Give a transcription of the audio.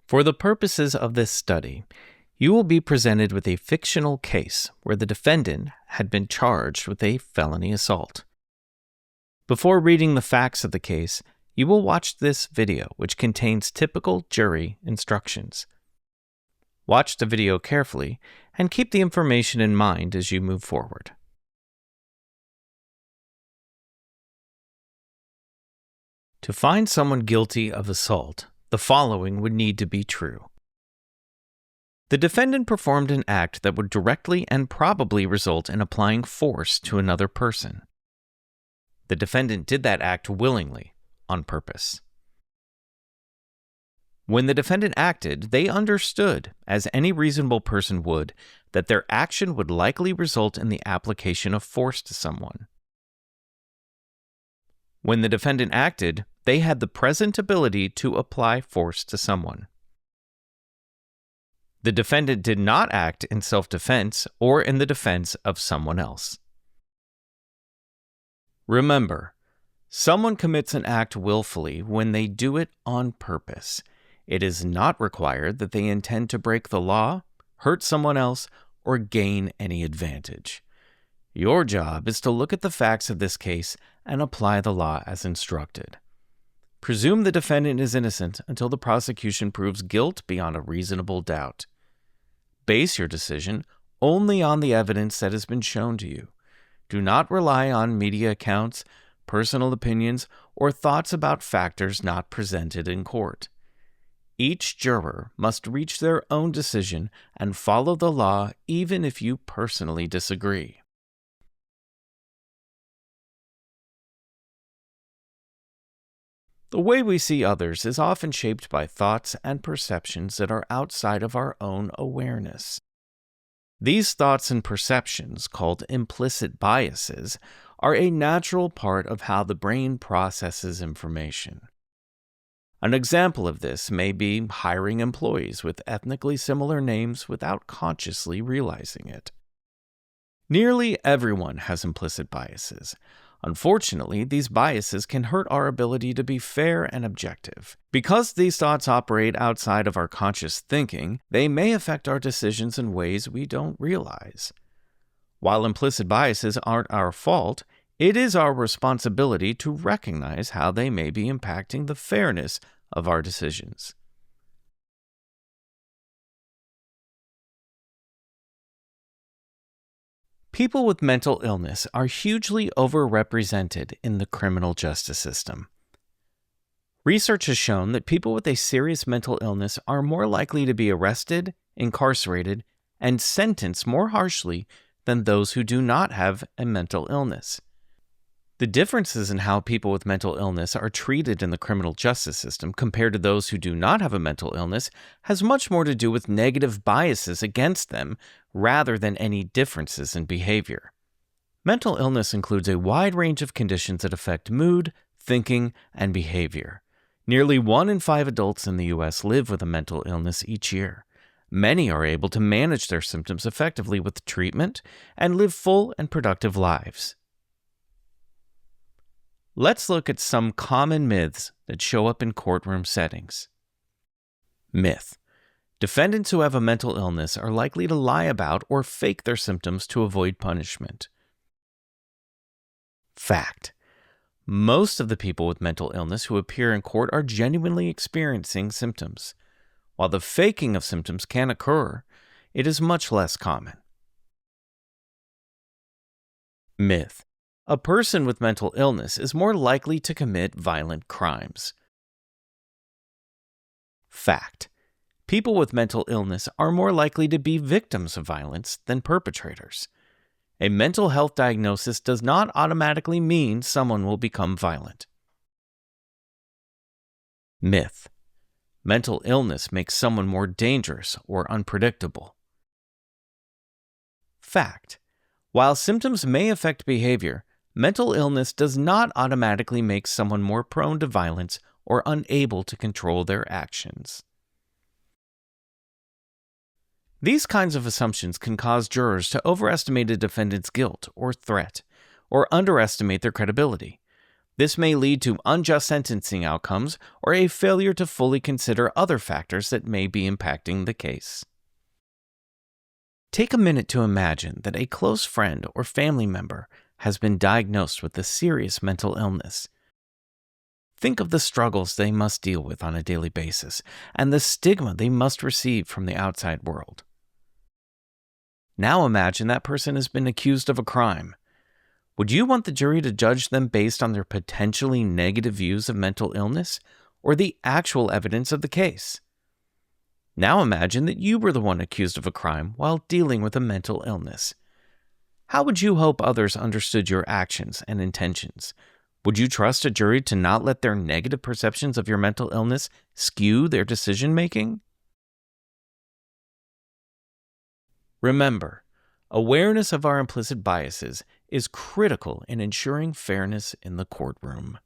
For the purposes of this study, you will be presented with a fictional case where the defendant had been charged with a felony assault. Before reading the facts of the case, you will watch this video, which contains typical jury instructions. Watch the video carefully and keep the information in mind as you move forward. To find someone guilty of assault, the following would need to be true. The defendant performed an act that would directly and probably result in applying force to another person. The defendant did that act willingly, on purpose. When the defendant acted, they understood, as any reasonable person would, that their action would likely result in the application of force to someone. When the defendant acted, they had the present ability to apply force to someone. The defendant did not act in self-defense or in the defense of someone else. Remember, someone commits an act willfully when they do it on purpose. It is not required that they intend to break the law, hurt someone else, or gain any advantage. Your job is to look at the facts of this case and apply the law as instructed. Presume the defendant is innocent until the prosecution proves guilt beyond a reasonable doubt. Base your decision only on the evidence that has been shown to you. Do not rely on media accounts, personal opinions, or thoughts about factors not presented in court. Each juror must reach their own decision and follow the law even if you personally disagree. The way we see others is often shaped by thoughts and perceptions that are outside of our own awareness. These thoughts and perceptions, called implicit biases, are a natural part of how the brain processes information. An example of this may be hiring employees with ethnically similar names without consciously realizing it. Nearly everyone has implicit biases. Unfortunately, these biases can hurt our ability to be fair and objective. Because these thoughts operate outside of our conscious thinking, they may affect our decisions in ways we don't realize. While implicit biases aren't our fault, it is our responsibility to recognize how they may be impacting the fairness of our decisions. People with mental illness are hugely overrepresented in the criminal justice system. Research has shown that people with a serious mental illness are more likely to be arrested, incarcerated, and sentenced more harshly than those who do not have a mental illness. The differences in how people with mental illness are treated in the criminal justice system compared to those who do not have a mental illness has much more to do with negative biases against them rather than any differences in behavior. Mental illness includes a wide range of conditions that affect mood, thinking, and behavior. Nearly 1 in 5 adults in the U.S. live with a mental illness each year. Many are able to manage their symptoms effectively with treatment and live full and productive lives. Let's look at some common myths that show up in courtroom settings. Myth: defendants who have a mental illness are likely to lie about or fake their symptoms to avoid punishment. Fact: most of the people with mental illness who appear in court are genuinely experiencing symptoms. While the faking of symptoms can occur, it is much less common. Myth: a person with mental illness is more likely to commit violent crimes. Fact: people with mental illness are more likely to be victims of violence than perpetrators. A mental health diagnosis does not automatically mean someone will become violent. Myth: mental illness makes someone more dangerous or unpredictable. Fact: while symptoms may affect behavior, mental illness does not automatically make someone more prone to violence or unable to control their actions. These kinds of assumptions can cause jurors to overestimate a defendant's guilt or threat, or underestimate their credibility. This may lead to unjust sentencing outcomes or a failure to fully consider other factors that may be impacting the case. Take a minute to imagine that a close friend or family member has been diagnosed with a serious mental illness. Think of the struggles they must deal with on a daily basis and the stigma they must receive from the outside world. Now imagine that person has been accused of a crime. Would you want the jury to judge them based on their potentially negative views of mental illness or the actual evidence of the case? Now imagine that you were the one accused of a crime while dealing with a mental illness. How would you hope others understood your actions and intentions? Would you trust a jury to not let their negative perceptions of your mental illness skew their decision-making? Remember, awareness of our implicit biases is critical in ensuring fairness in the courtroom.